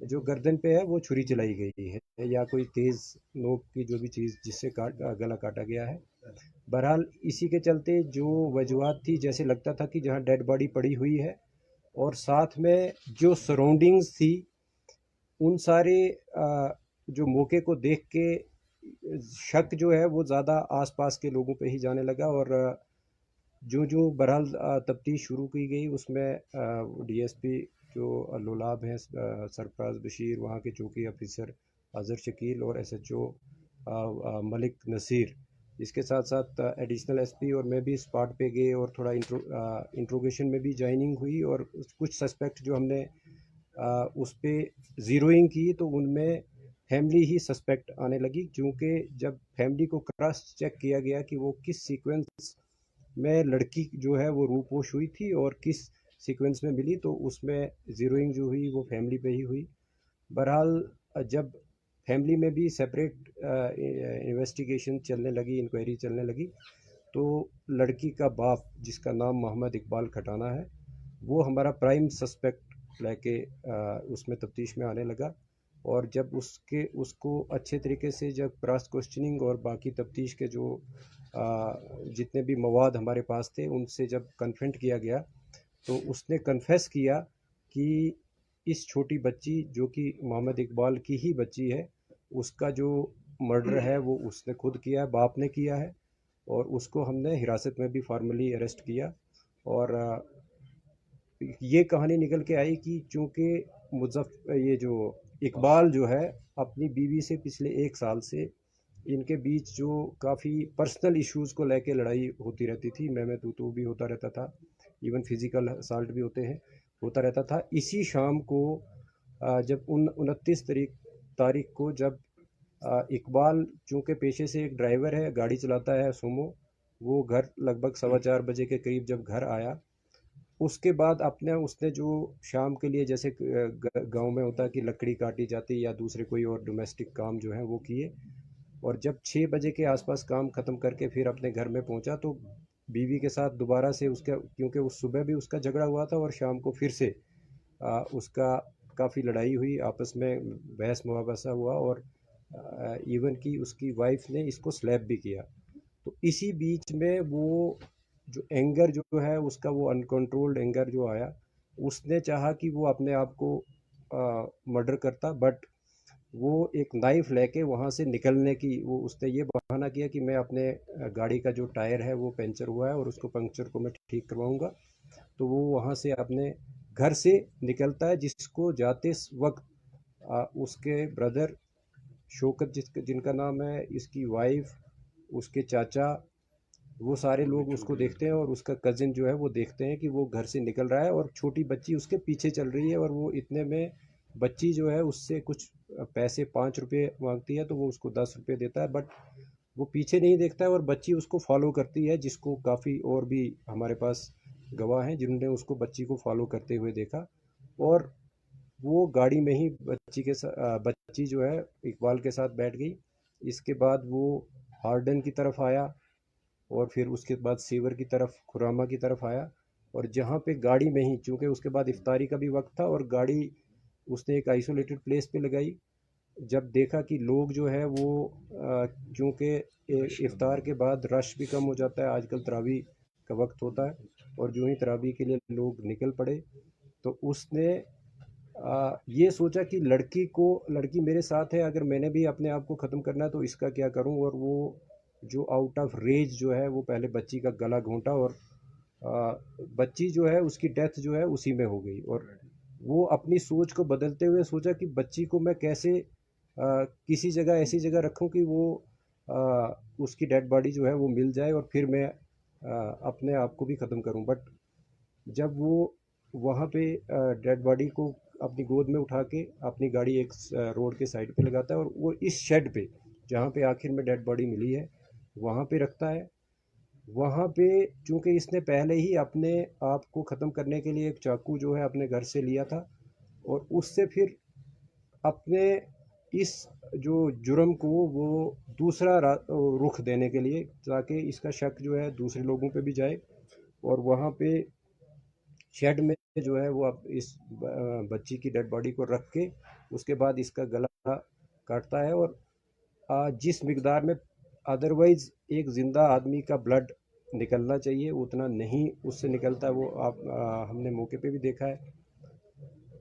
जो गर्दन पे है वो छुरी चलाई गई है या कोई तेज़ नोक की जो भी चीज़ जिससे गला काटा गया है। बहरहाल इसी के चलते जो वजूहत थी, जैसे लगता था कि जहाँ डेड बॉडी पड़ी हुई है और साथ में जो सराउंडिंग्स थी उन सारे जो मौके को देख के शक जो है वो ज़्यादा आसपास के लोगों पे ही जाने लगा। और जो जो बहरहाल तफ्तीश शुरू की गई उसमें डीएसपी जो लोलाब हैं, सरफराज बशीर, वहाँ के चौकी ऑफिसर अजहर शकील और एसएचओ मलिक नसीर, इसके साथ साथ एडिशनल एसपी और मैं भी स्पॉट पे गए और थोड़ा इंट्रोगेशन में भी ज्वाइनिंग हुई। और कुछ सस्पेक्ट जो हमने उस पर ज़ीरोइंग की तो उनमें फैमिली ही सस्पेक्ट आने लगी, क्योंकि जब फैमिली को क्रॉस चेक किया गया कि वो किस सीक्वेंस में लड़की जो है वो रूपोश हुई थी और किस सीक्वेंस में मिली, तो उसमें ज़ीरोइंग जो हुई वो फैमिली पे ही हुई। बहरहाल जब फैमिली में भी सेपरेट इन्वेस्टिगेशन चलने लगी, इंक्वायरी चलने लगी, तो लड़की का बाप जिसका नाम मोहम्मद इकबाल खटाना है वो हमारा प्राइम सस्पेक्ट लेके उसमें तफ्तीश में आने लगा। और जब उसको अच्छे तरीके से जब क्रॉस क्वेश्चनिंग और बाकी तफ्तीश के जो जितने भी मवाद हमारे पास थे उनसे जब कन्फ्रंट किया गया, तो उसने कन्फेस किया कि इस छोटी बच्ची जो कि मोहम्मद इकबाल की ही बच्ची है, उसका जो मर्डर है वो उसने खुद किया है, बाप ने किया है। और उसको हमने हिरासत में भी फार्मली अरेस्ट किया। और ये कहानी निकल के आई कि चूँकि ये जो इकबाल जो है अपनी बीवी से पिछले 1 साल से इनके बीच जो काफ़ी पर्सनल इश्यूज़ को लेके लड़ाई होती रहती थी, मैं तू भी होता रहता था, इवन फिज़िकल असॉल्ट भी होता रहता था। इसी शाम को जब 29 तारीख को जब इकबाल चूँकि पेशे से एक ड्राइवर है, गाड़ी चलाता है सूमो, वो घर लगभग 4:15 बजे के करीब जब घर आया, उसके बाद अपने उसने जो शाम के लिए जैसे गांव में होता है कि लकड़ी काटी जाती या दूसरे कोई और डोमेस्टिक काम जो है वो किए। और जब 6 बजे के आसपास काम ख़त्म करके फिर अपने घर में पहुंचा, तो बीवी के साथ दोबारा से उसका, क्योंकि उस सुबह भी उसका झगड़ा हुआ था और शाम को फिर से उसका काफ़ी लड़ाई हुई, आपस में बहस मुआवजा हुआ। और इवन कि उसकी वाइफ ने इसको स्लैप भी किया। तो इसी बीच में वो जो एंगर जो है उसका, वो अनकंट्रोल्ड एंगर जो आया, उसने चाहा कि वो अपने आप को मर्डर करता। बट वो एक नाइफ लेके वहाँ से निकलने की, वो उसने ये बहाना किया कि मैं अपने गाड़ी का जो टायर है वो पंचर हुआ है और उसको पंक्चर को मैं ठीक करवाऊंगा। तो वो वहाँ से अपने घर से निकलता है, जिसको जाते वक्त उसके ब्रदर शौकत जिनका नाम है, इसकी वाइफ, उसके चाचा, वो सारे लोग उसको देखते हैं और उसका कज़िन जो है वो देखते हैं कि वो घर से निकल रहा है और छोटी बच्ची उसके पीछे चल रही है। और वो इतने में बच्ची जो है उससे कुछ पैसे 5 रुपये मांगती है, तो वो उसको 10 रुपये देता है। बट वो पीछे नहीं देखता है और बच्ची उसको फॉलो करती है, जिसको काफ़ी और भी हमारे पास गवाह हैं जिन्होंने उसको बच्ची को फॉलो करते हुए देखा। और वो गाड़ी में ही बच्ची जो है इकबाल के साथ बैठ गई। इसके बाद वो हार्डन की तरफ आया और फिर उसके बाद सीवर की तरफ, खुरामा की तरफ आया। और जहाँ पे गाड़ी में ही, चूँकि उसके बाद इफ्तारी का भी वक्त था और गाड़ी उसने एक आइसोलेटेड प्लेस पे लगाई। जब देखा कि लोग जो है वो क्योंकि इफ्तार के बाद रश भी कम हो जाता है, आजकल तरावी का वक्त होता है, और जो ही तरावी के लिए लोग निकल पड़े, तो उसने ये सोचा कि लड़की मेरे साथ है, अगर मैंने भी अपने आप को ख़त्म करना है तो इसका क्या करूं। और वो जो आउट ऑफ रेज जो है वो पहले बच्ची का गला घोंटा और बच्ची जो है उसकी डेथ जो है उसी में हो गई। और वो अपनी सोच को बदलते हुए सोचा कि बच्ची को मैं कैसे किसी जगह, ऐसी जगह रखूं कि वो उसकी डेड बॉडी जो है वो मिल जाए और फिर मैं अपने आप को भी ख़त्म करूं। बट जब वो वहाँ पे डेड बॉडी को अपनी गोद में उठा के अपनी गाड़ी एक रोड के साइड पे लगाता है और वो इस शेड पे जहाँ पे आखिर में डेड बॉडी मिली है वहाँ पे रखता है। वहाँ पे चूंकि इसने पहले ही अपने आप को ख़त्म करने के लिए एक चाकू जो है अपने घर से लिया था, और उससे फिर अपने इस जो जुर्म को वो दूसरा रुख देने के लिए, ताकि इसका शक जो है दूसरे लोगों पे भी जाए। और वहाँ पे शेड में जो है वो अब इस बच्ची की डेड बॉडी को रख के उसके बाद इसका गला काटता है। और जिस मिकदार में अदरवाइज एक ज़िंदा आदमी का ब्लड निकलना चाहिए उतना नहीं उससे निकलता, वो आप हमने मौके पे भी देखा है।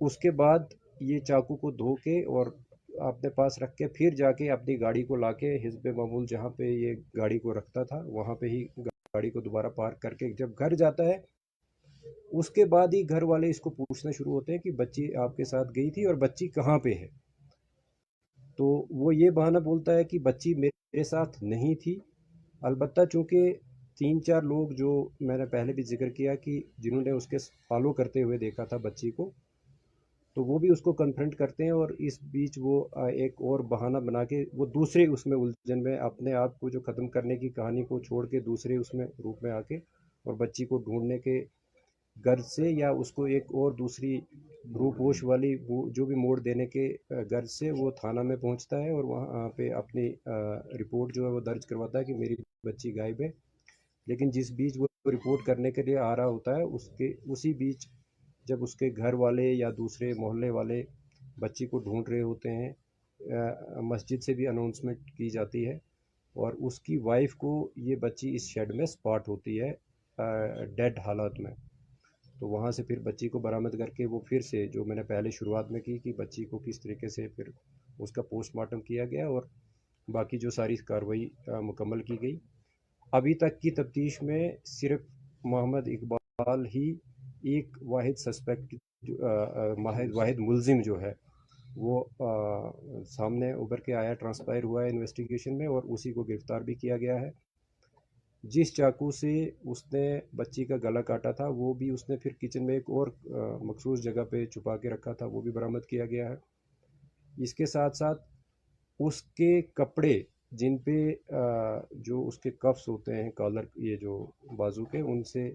उसके बाद ये चाकू को धो के और अपने पास रख के फिर जाके अपनी गाड़ी को लाके हिस्ब मामूल जहाँ पे ये गाड़ी को रखता था वहाँ पे ही गाड़ी को दोबारा पार्क करके जब घर जाता है उसके बाद ही घर वाले इसको पूछना शुरू होते हैं कि बच्ची आपके साथ गई थी और बच्ची कहाँ पे है। तो वो ये बहाना बोलता है कि बच्ची मेरे साथ नहीं थी। अलबत्ता चूँकि 3-4 लोग जो मैंने पहले भी ज़िक्र किया कि जिन्होंने उसके फॉलो करते हुए देखा था बच्ची को, तो वो भी उसको कन्फ्रंट करते हैं और इस बीच वो एक और बहाना बना के वो दूसरे उसमें उलझन में अपने आप को जो ख़त्म करने की कहानी को छोड़ के दूसरे उसमें रूप में आके और बच्ची को ढूंढने के गर्ज से या उसको एक और दूसरी रूपोश वाली वो जो भी मोड़ देने के गर्ज से वो थाना में पहुंचता है और वहाँ पे अपनी रिपोर्ट जो है वो दर्ज करवाता है कि मेरी बच्ची गायब है। लेकिन जिस बीच वो रिपोर्ट करने के लिए आ रहा होता है उसके उसी बीच जब उसके घर वाले या दूसरे मोहल्ले वाले बच्ची को ढूंढ रहे होते हैं, मस्जिद से भी अनाउंसमेंट की जाती है और उसकी वाइफ को ये बच्ची इस शेड में स्पॉट होती है डेड हालत में। तो वहाँ से फिर बच्ची को बरामद करके वो फिर से जो मैंने पहले शुरुआत में की कि बच्ची को किस तरीके से फिर उसका पोस्टमार्टम किया गया और बाकी जो सारी कार्रवाई मुकम्मल की गई। अभी तक की तफ्तीश में सिर्फ मोहम्मद इकबाल ही एक वाहिद सस्पेक्ट वाहिद मुलजिम जो है वो सामने उभर के आया, ट्रांसपायर हुआ है इन्वेस्टिगेशन में और उसी को गिरफ़्तार भी किया गया है। जिस चाकू से उसने बच्ची का गला काटा था वो भी उसने फिर किचन में एक और मखसूस जगह पे छुपा के रखा था, वो भी बरामद किया गया है। इसके साथ साथ उसके कपड़े जिन पे जो उसके कफ्स होते हैं कॉलर ये जो बाजू के उनसे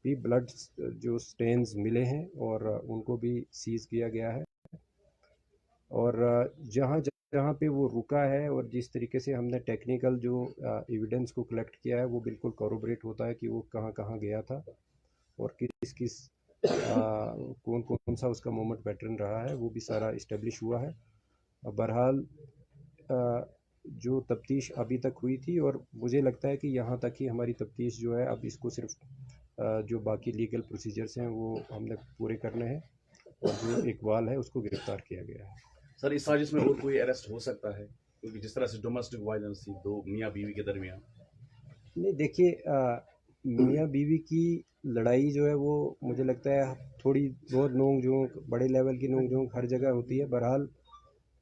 भी ब्लड जो स्टेन्स मिले हैं और उनको भी सीज़ किया गया है। और जहाँ जहाँ पे वो रुका है और जिस तरीके से हमने टेक्निकल जो एविडेंस को कलेक्ट किया है वो बिल्कुल कॉरोबरेट होता है कि वो कहाँ कहाँ गया था और किस किस कौन कौन सा उसका मूवमेंट पैटर्न रहा है वो भी सारा इस्टेब्लिश हुआ है। बहरहाल जो तफ्तीश अभी तक हुई थी और मुझे लगता है कि यहाँ तक ही हमारी तफ्तीश जो है अब इसको सिर्फ जो बाकी लीगल प्रोसीजर्स हैं वो हमने पूरे करने हैं और जो इकबाल है उसको गिरफ्तार किया गया है। सर इस साजिश में और कोई अरेस्ट हो सकता है क्योंकि जिस तरह से डोमेस्टिक वायलेंस थी दो मियाँ बीवी के दरमियान? नहीं देखिए, मियाँ बीवी की लड़ाई जो है वो मुझे लगता है थोड़ी बहुत नोक झोंक बड़े लेवल की नोक झोंक हर जगह होती है। बहरहाल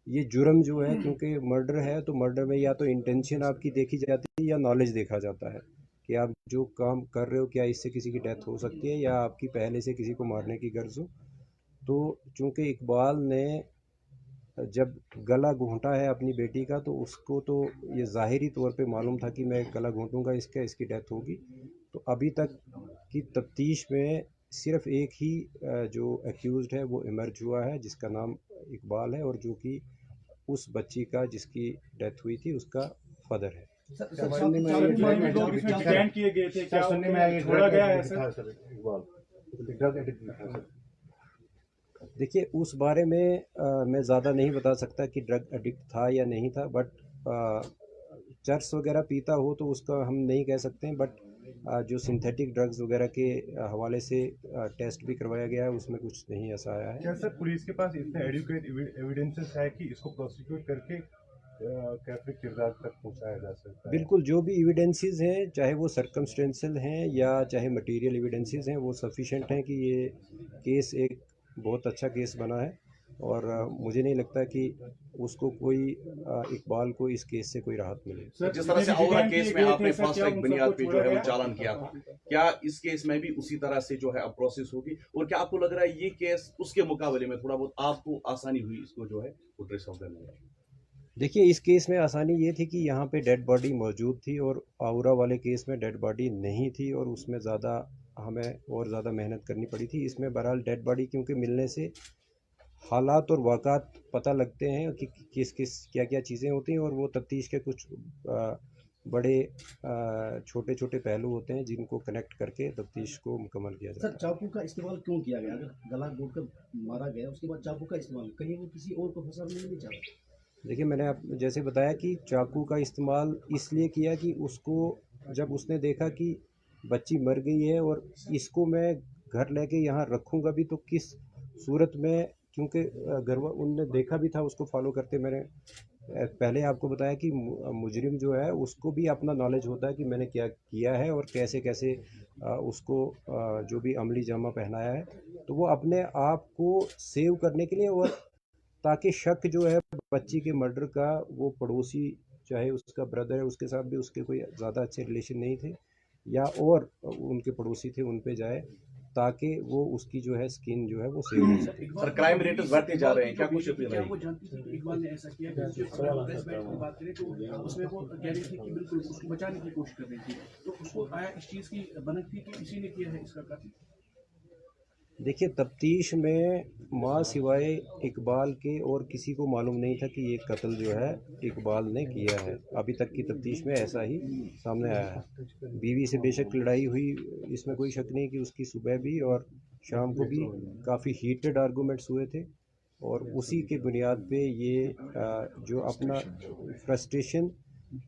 ये जुर्म जो है क्योंकि मर्डर है तो मर्डर में या तो इंटेंशन आपकी देखी जाती है या नॉलेज देखा जाता है कि आप जो काम कर रहे हो क्या इससे किसी की डेथ हो सकती है या आपकी पहले से किसी को मारने की गर्ज हो। तो चूंकि इकबाल ने जब गला घोंटा है अपनी बेटी का तो उसको तो ये ज़ाहिरी तौर पे मालूम था कि मैं गला घोंटूंगा इसका इसकी डेथ होगी। तो अभी तक की तफ्तीश में सिर्फ एक ही जो एक्यूज़्ड है वो इमर्ज हुआ है जिसका नाम इकबाल है और जो कि उस बच्ची का जिसकी डेथ हुई थी उसका फादर है। देखिए उस बारे में मैं ज़्यादा नहीं बता सकता कि ड्रग एडिक्ट था या नहीं था, बट चर्स वगैरह पीता हो तो उसका हम नहीं कह सकते हैं। बट जो सिंथेटिक ड्रग्स वगैरह के हवाले से टेस्ट भी करवाया गया है उसमें कुछ नहीं ऐसा आया है। क्या सर पुलिस के पास इतने एडुकेट एविडेंसेस है कि इसको प्रोसिक्यूट करके कैथलिक किरदार तक पहुंचाया जा सकता है? बिल्कुल, जो भी एविडेंसेस हैं चाहे वो सर्कमस्टेंशियल हैं या चाहे मटेरियल एविडेंसेस हैं वो सफिशेंट हैं कि ये केस एक बहुत अच्छा केस बना है और मुझे नहीं लगता कि उसको कोई इकबाल को इस केस से कोई राहत मिले। जिस तरह से औरा केस में आपने फास्ट ट्रैक बुनियाद पे जो है वो चालान किया था, क्या इस केस में भी उसी तरह से जो है अब प्रोसेस होगी और क्या आपको लग रहा है ये केस उसके मुकाबले में थोड़ा बहुत आपको आसानी हुई इसको जो है वो ट्रेस आउट करने में? देखिए इस केस में आसानी ये थी कि यहाँ पे डेड बॉडी मौजूद थी और आउरा वाले केस में डेड बॉडी नहीं थी और उसमें ज़्यादा हमें और ज़्यादा मेहनत करनी पड़ी थी। इसमें बहरहाल डेड बॉडी क्योंकि मिलने से हालात और वाक़ात पता लगते हैं कि किस किस क्या क्या चीज़ें होती हैं और वो तफ्तीश के कुछ बड़े छोटे छोटे पहलू होते हैं जिनको कनेक्ट करके तफ्तीश को मुकम्मल किया जाता सर, चाकू का इस्तेमाल क्यों किया गया? अगर गला घोंटकर मारा गया उसके बाद चाकू का इस्तेमाल, कहीं वो किसी और को फंसा नहीं चाह रहा? है। देखिए, मैंने आप जैसे बताया कि चाकू का इस्तेमाल इसलिए किया कि उसको जब उसने देखा कि बच्ची मर गई है और इसको मैं घर लेके यहाँ रखूँगा भी तो किस सूरत में, क्योंकि घर उनने देखा भी था उसको फॉलो करते। मैंने पहले आपको बताया कि मुजरिम जो है उसको भी अपना नॉलेज होता है कि मैंने क्या किया है और कैसे कैसे उसको जो भी अमली जामा पहनाया है, तो वो अपने आप को सेव करने के लिए और ताकि शक जो है बच्ची के मर्डर का, वो पड़ोसी चाहे उसका ब्रदर है उसके साथ भी उसके कोई ज़्यादा अच्छे रिलेशन नहीं थे या और उनके पड़ोसी थे उन पे जाए, ताकि वो उसकी जो है स्किन जो है वो सेव हो सके। सर, क्राइम रेट्स बढ़ते जा रहे हैं, क्या कुछ अपील क्या रहेगी? वो जानती थी कि इकबाल ने ऐसा किया? प्रेस बैट की बात करें तो उसमें वो कह रही थी कि बिल्कुल उसको बचाने की कोशिश कर रही थी, तो उसको आया इस चीज़ की भनक थी कि इसी ने किया है इसका कातिल? देखिए, तफ्तीश में माँ सिवाय इकबाल के और किसी को मालूम नहीं था कि ये कत्ल जो है इकबाल ने किया है। अभी तक की तफ्तीश में ऐसा ही सामने आया है। बीवी से बेशक लड़ाई हुई, इसमें कोई शक नहीं कि उसकी सुबह भी और शाम को भी काफ़ी हीटेड आर्गूमेंट्स हुए थे और उसी के बुनियाद पे ये जो अपना फ्रस्ट्रेशन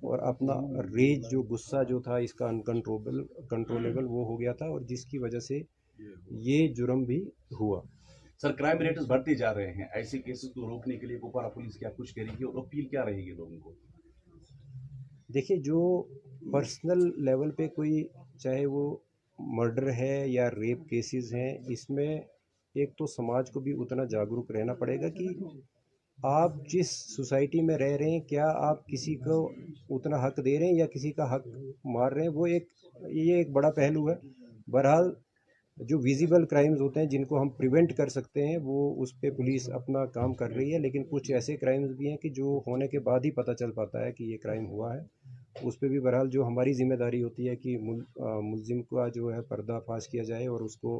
और अपना रेज, जो गुस्सा जो था इसका कंट्रोलेबल वो हो गया था और जिसकी वजह से ये जुर्म भी हुआ। सर, क्राइम रेट्स बढ़ते जा रहे हैं, ऐसे केसेस को रोकने के लिए कुपवारा पुलिस क्या कुछ करेगी और अपील क्या रहेगी लोगों को? देखिए, जो पर्सनल लेवल पे कोई, चाहे वो मर्डर है या रेप केसेस हैं, इसमें एक तो समाज को भी उतना जागरूक रहना पड़ेगा कि आप जिस सोसाइटी में रह रहे हैं, क्या आप किसी को उतना हक दे रहे हैं या किसी का हक मार रहे हैं, वो ये एक बड़ा पहलू है। बहरहाल जो विजिबल क्राइम्स होते हैं जिनको हम प्रिवेंट कर सकते हैं, वो उस पे पुलिस अपना काम कर रही है, लेकिन कुछ ऐसे क्राइम्स भी हैं कि जो होने के बाद ही पता चल पाता है कि ये क्राइम हुआ है। उस पे भी बहरहाल जो हमारी ज़िम्मेदारी होती है कि मुलजिम का जो है पर्दाफाश किया जाए और उसको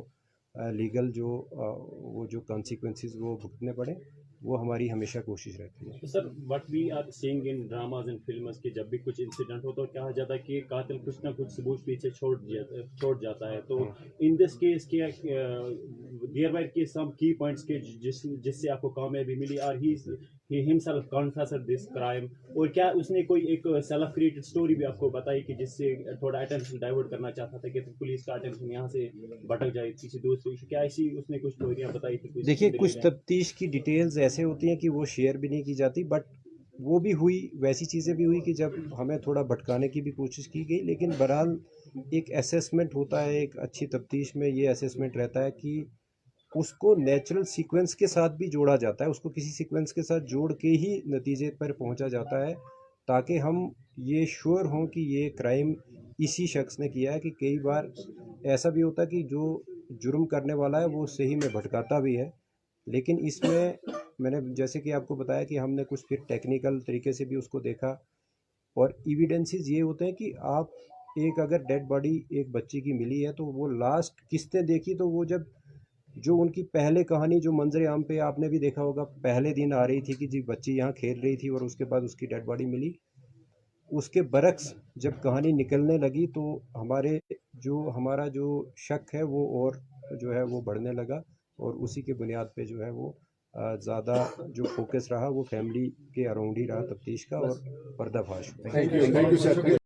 लीगल जो वो जो कॉन्सिक्वेंसेस वो भुगतने पड़े, वो हमारी हमेशा कोशिश रहती है। तो sir, what we are seeing in dramas and films कि जब भी कुछ इंसिडेंट हो तो कहा जाता है कि कातिल कुछ ना कुछ सबूत पीछे छोड़ जाता है, तो इन दिस केस के देयर वर के सम की पॉइंट्स के जिससे आपको कामयाबी मिली, और he himself confessed this crime, और क्या उसने कोई एक सेल्फ क्रिएटेड स्टोरी भी आपको बताई कि जिससे थोड़ा अटेंशन डाइवर्ट करना चाहता था कि पुलिस का अटेंशन यहाँ से भटक जाए किसी दूसरे इशू, क्या ऐसी उसने कुछ स्टोरियाँ बताई थी? देखिए, कुछ तफ्तीश की डिटेल्स ऐसे होती हैं कि वो शेयर भी नहीं की जाती, बट वो भी हुई, वैसी चीज़ें भी हुई कि जब हमें थोड़ा भटकाने की भी कोशिश की गई, लेकिन बहरहाल एक असेसमेंट होता है, एक अच्छी तफ्तीश में ये असेसमेंट रहता है कि उसको नेचुरल सीक्वेंस के साथ भी जोड़ा जाता है, उसको किसी सीक्वेंस के साथ जोड़ के ही नतीजे पर पहुंचा जाता है, ताकि हम ये श्योर हों कि ये क्राइम इसी शख्स ने किया है। कि कई बार ऐसा भी होता है कि जो जुर्म करने वाला है वो सही में भटकाता भी है, लेकिन इसमें मैंने जैसे कि आपको बताया कि हमने कुछ फिर टेक्निकल तरीके से भी उसको देखा और एविडेंसेस ये होते हैं कि आप एक अगर डेड बॉडी एक बच्ची की मिली है तो वो लास्ट किसने देखी, तो वो जब जो उनकी पहले कहानी जो मंजर आम पे आपने भी देखा होगा, पहले दिन आ रही थी कि जी बच्ची यहाँ खेल रही थी और उसके बाद उसकी डेड बॉडी मिली, उसके बरक्स जब कहानी निकलने लगी तो हमारा जो शक है वो और जो है वो बढ़ने लगा और उसी के बुनियाद पे जो है वो ज़्यादा जो फोकस रहा वो फैमिली के अराउंड ही रहा तफ्तीश का और पर्दाफाश। Thank you sir.